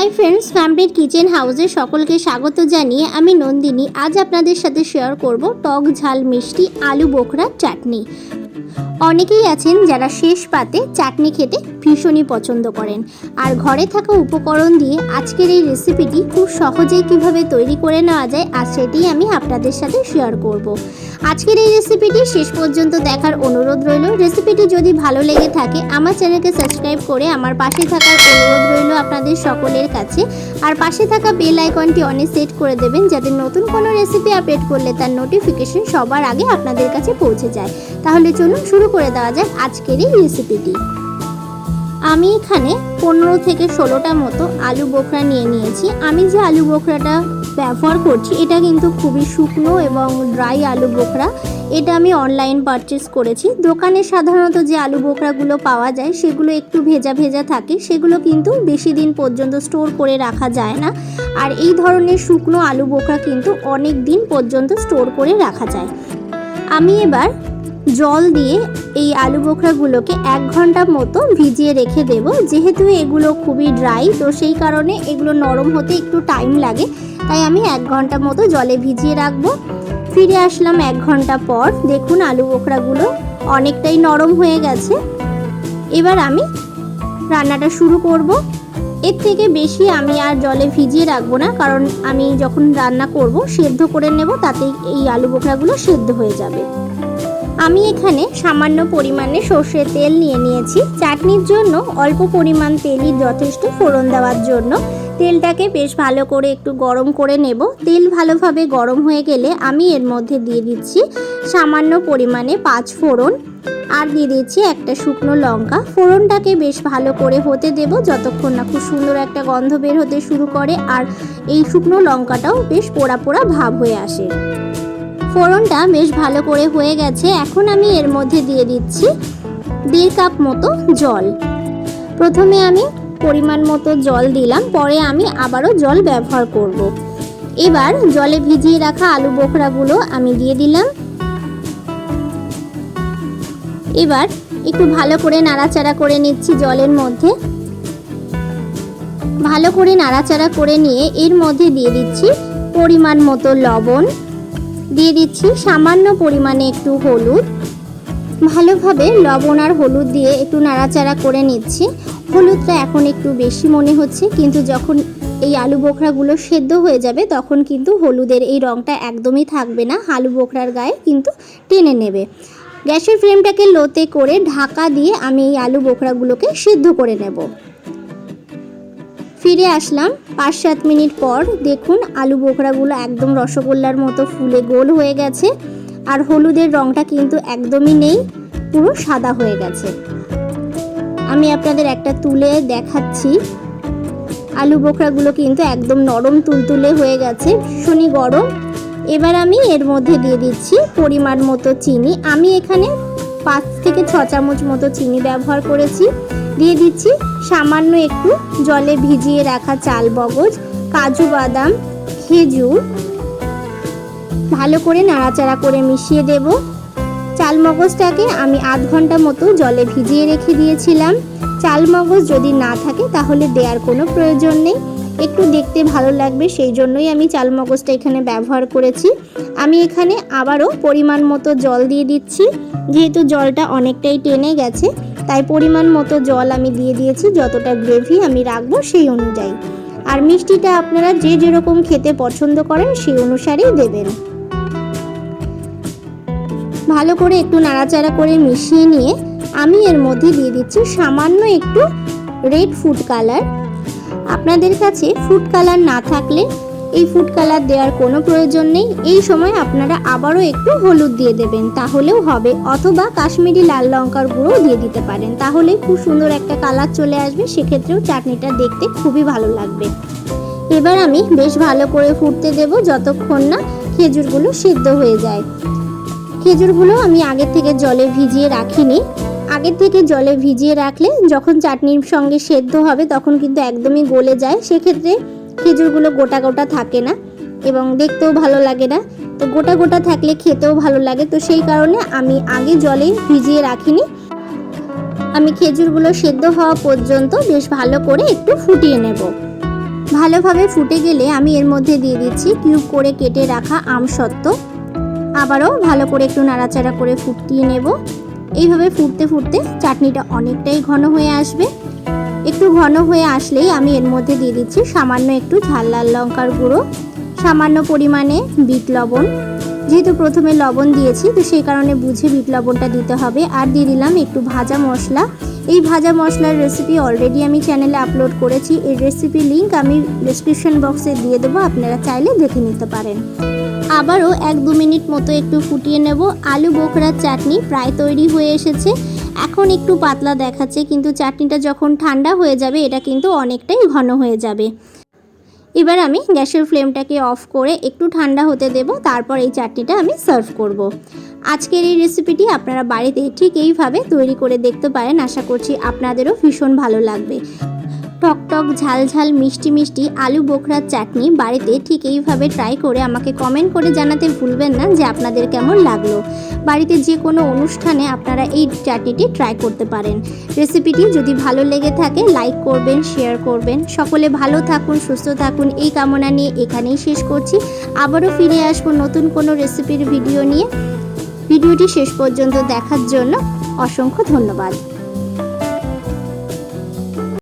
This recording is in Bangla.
हाई फ्रेंड्स फैमिली किचेन हाउसे सकलके स्वागत जानिए आमी नंदिनी आज आपनादेर साथे शेयर करब टक झाल मिष्टि आलू बोखरा चाटनी। অনেকেই আছেন যারা শেষ পাতে চাটনি খেতে ভীষণই পছন্দ করেন আর ঘরে থাকা উপকরণ দিয়ে আজকের এই রেসিপিটি খুব সহজেই কিভাবে তৈরি করে নেওয়া যায় আর সেটাই আমি আপনাদের সাথে শেয়ার করব। আজকের এই রেসিপিটি শেষ পর্যন্ত দেখার অনুরোধ রইল। রেসিপিটি যদি ভালো লেগে থাকে আমার চ্যানেলকে সাবস্ক্রাইব করে আমার পাশে থাকার অনুরোধ রইল আপনাদের সকলের কাছে। আর পাশে থাকা বেল আইকনটি অনে সেট করে দেবেন যাতে নতুন কোনো রেসিপি আপলোড করলে তার নোটিফিকেশন সবার আগে আপনাদের কাছে পৌঁছে যায়। তাহলে চলুন শুরু করে দেওয়া যাক আজকের এই রেসিপিটি। আমি এখানে 15 থেকে 16টা মতো আলু বোখরা নিয়ে নিয়েছি। আমি যে আলু বোখরাটা ব্যবহার করছি এটা কিন্তু খুবই শুকনো এবং ড্রাই আলু বোখরা। এটা আমি অনলাইন পারচেজ করেছি। দোকানে সাধারণত যে আলু বোখরাগুলো পাওয়া যায় সেগুলো একটু ভেজা ভেজা থাকে, সেগুলো কিন্তু বেশি দিন পর্যন্ত স্টোর করে রাখা যায় না। আর এই ধরনের শুকনো আলু বোখরা কিন্তু অনেক দিন পর্যন্ত স্টোর করে রাখা যায়। আমি এবার জল দিয়ে এই আলু বোখরাগুলোকে 1 ঘন্টা মতো ভিজিয়ে রেখে দেব। যেহেতু এগুলো খুবই ড্রাই তো সেই কারণে এগুলো নরম হতে একটু টাইম লাগে, তাই আমি 1 ঘন্টা মতো জলে ভিজিয়ে রাখবো। ফিরে আসলাম 1 ঘন্টা পর। দেখুন আলু বোখরাগুলো অনেকটাই নরম হয়ে গেছে। এবার আমি রান্নাটা শুরু করব। এর থেকে বেশি আমি আর জলে ভিজিয়ে রাখবো না, কারণ আমি যখন রান্না করব সেদ্ধ করে নেব, তাতেই এই আলু বোখরাগুলো সেদ্ধ হয়ে যাবে। আমি এখানে সামান্য পরিমাণে সর্ষের তেল নিয়ে নিয়েছি। চাটনির জন্য অল্প পরিমাণ তেলই যথেষ্ট ফোড়ন দেওয়ার জন্য। তেলটাকে বেশ ভালো করে একটু গরম করে নেব। তেল ভালোভাবে গরম হয়ে গেলে আমি এর মধ্যে দিয়ে দিচ্ছি সামান্য পরিমাণে 5 ফোড়ন আর দিয়ে দিচ্ছি একটা শুকনো লঙ্কা। ফোড়নটাকে বেশ ভালো করে হতে দেব যতক্ষণ না খুব সুন্দর একটা গন্ধ বের হতে শুরু করে আর এই শুকনো লঙ্কাটাও বেশ পোড়া পোড়া ভাব হয়ে আসে। ফোড়নটা বেশ ভালো করে হয়ে গেছে। এখন আমি এর মধ্যে দিয়ে দিচ্ছি 1.5 কাপ মতো জল। প্রথমে আমি পরিমাণ মতো জল দিলাম, পরে আমি আবারও জল ব্যবহার করব। এবার জলে ভিজিয়ে রাখা আলু বোখরাগুলো আমি দিয়ে দিলাম। এবার একটু ভালো করে নাড়াচাড়া করে নিচ্ছি জলের মধ্যে। ভালো করে নাড়াচাড়া করে নিয়ে এর মধ্যে দিয়ে দিচ্ছি পরিমাণ মতো লবণ, দিয়ে দিচ্ছি সামান্য পরিমাণে একটু হলুদ। ভালোভাবে লবণ আর হলুদ দিয়ে একটু নাড়াচাড়া করে নিচ্ছি। হলুদটা এখন একটু বেশি মনে হচ্ছে, কিন্তু যখন এই আলু বোখরাগুলো সেদ্ধ হয়ে যাবে তখন কিন্তু হলুদের এই রঙটা একদমই থাকবে না, আলু বোখরার গায়ে কিন্তু টেনে নেবে। গ্যাসের ফ্লেমটাকে লোতে করে ঢাকা দিয়ে আমি এই আলু বোখরাগুলোকে সিদ্ধ করে নেব। ফিরে আসলাম 5-7 মিনিট পর। দেখুন আলু বোখরাগুলো একদম রসগোল্লার মতো ফুলে গোল হয়ে গেছে আর হলুদের রঙটা কিন্তু একদমই নেই, পুরো সাদা হয়ে গেছে। আমি আপনাদের একটা তুলে দেখাচ্ছি। আলু বোখরাগুলো কিন্তু একদম নরম তুলতুলে হয়ে গেছে, ভীষণই গরম। এবার আমি এর মধ্যে দিয়ে দিচ্ছি পরিমাণ মতো চিনি। আমি এখানে 5 থেকে 6 চামচ মতো চিনি ব্যবহার করেছি। দিয়ে দিচ্ছি সামান্য একটু জলে ভিজিয়ে রাখা চাল মগজ, কাজু বাদাম, খেজুর। ভালো করে নাড়াচাড়া করে মিশিয়ে দেব। চাল মগজটাকে আমি আধ ঘন্টা মতো জলে ভিজিয়ে রেখে দিয়েছিলাম। চাল মগজ যদি না থাকে তাহলে দেওয়ার কোনো প্রয়োজন নেই, একটু দেখতে ভালো লাগবে সেই জন্যই আমি চাল মগজটা এখানে ব্যবহার করেছি। আমি এখানে আবারও পরিমাণ মতো জল দিয়ে দিচ্ছি। যেহেতু জলটা অনেকটাই টেনে গেছে তাই পরিমাণ মতো জল আমি দিয়ে দিয়েছি, যতটা গ্রেভি আমি রাখবো সেই অনুযায়ী। আর মিষ্টিটা আপনারা যে যেরকম খেতে পছন্দ করেন সেই অনুসারেই দেবেন। ভালো করে একটু নাড়াচাড়া করে মিশিয়ে নিয়ে আমি এর মধ্যে দিয়ে দিচ্ছি সামান্য একটু রেড ফুড কালার। আপনাদের কাছে ফুড কালার না থাকলে এই ফুড কালার দেওয়ার কোনো প্রয়োজন নেই। এই সময় আপনারা আবারও একটু হলুদ দিয়ে দেবেন, তাহলেও হবে। অথবা কাশ্মীরি লাল লঙ্কার গুঁড়ো দিয়ে দিতে পারেন, তাহলে খুব সুন্দর একটা কালার চলে আসবে। সেক্ষেত্রেও চাটনিটা দেখতে খুবই ভালো লাগবে। এবার আমি বেশ ভালো করে ফুটতে দেব যতক্ষণ না খেজুরগুলো সিদ্ধ হয়ে যায়। খেজুরগুলো আমি আগের থেকে জলে ভিজিয়ে রাখিনি। আগের থেকে জলে ভিজিয়ে রাখলে যখন চাটনির সঙ্গে সেদ্ধ হবে তখন কিন্তু একদমই গলে যায়। সেক্ষেত্রে খেজুরগুলো গোটা গোটা থাকে না এবং দেখতেও ভালো লাগে না। তো গোটা গোটা থাকলে খেতেও ভালো লাগে, তো সেই কারণে আমি আগে জলে ভিজিয়ে রাখিনি। আমি খেজুরগুলো সেদ্ধ হওয়া পর্যন্ত বেশ ভালো করে একটু ফুটিয়ে নেব। ভালোভাবে ফুটে গেলে আমি এর মধ্যে দিয়ে দিচ্ছি কিউব করে কেটে রাখা আমসত্ত্ব। আবারও ভালো করে একটু নাড়াচাড়া করে ফুটিয়ে নেব। এইভাবে ফুটতে ফুটতে চাটনিটা অনেকটাই ঘন হয়ে আসবে। একটু ঘন হয়ে আসলেই আমি এর মধ্যে দিয়ে দিচ্ছি সামান্য একটু ঝাল লাল লঙ্কার গুঁড়ো, সামান্য পরিমাণে বিট লবণ। যেহেতু প্রথমে লবণ দিয়েছি তো সেই কারণে বুঝে বিট লবণটা দিতে হবে। আর দিয়ে দিলাম একটু ভাজা মশলা। এই ভাজা মশলার রেসিপি অলরেডি আমি চ্যানেলে আপলোড করেছি। এই রেসিপি লিংক আমি ডেসক্রিপশন বক্সে দিয়ে দেবো, আপনারা চাইলে দেখে নিতে পারেন। আবারও 1-2 মিনিট মতো একটু ফুটিয়ে নেব। আলু বোখরার চাটনি প্রায় তৈরি হয়ে এসেছে। এখন একটু পাতলা দেখাচ্ছে, কিন্তু চাটনিটা যখন ঠান্ডা হয়ে যাবে এটা কিন্তু অনেকটাই ঘন হয়ে যাবে। এবার আমি গ্যাসের ফ্লেমটাকে অফ করে একটু ঠান্ডা হতে দেব, তারপর এই চাটনিটা আমি সার্ভ করব। আজকের এই রেসিপিটি আপনারা বাড়িতে ঠিক এইভাবে তৈরি করে দেখতে পারেন। আশা করছি আপনাদেরও ভীষণ ভালো লাগবে। টক টক ঝাল ঝাল মিষ্টি মিষ্টি আলু বোখরার চাটনি বাড়িতে ঠিক এইভাবে ট্রাই করে আমাকে কমেন্ট করে জানাতে ভুলবেন না যে আপনাদের কেমন লাগলো। বাড়িতে যে কোনো অনুষ্ঠানে আপনারা এই চাটনিটি ট্রাই করতে পারেন। রেসিপিটি যদি ভালো লেগে থাকে লাইক করবেন, শেয়ার করবেন। সকলে ভালো থাকুন, সুস্থ থাকুন এই কামনা নিয়ে এখানেই শেষ করছি। আবারও ফিরে আসবো নতুন কোনো রেসিপির ভিডিও নিয়ে। ভিডিওটি শেষ পর্যন্ত দেখার জন্য অসংখ্য ধন্যবাদ।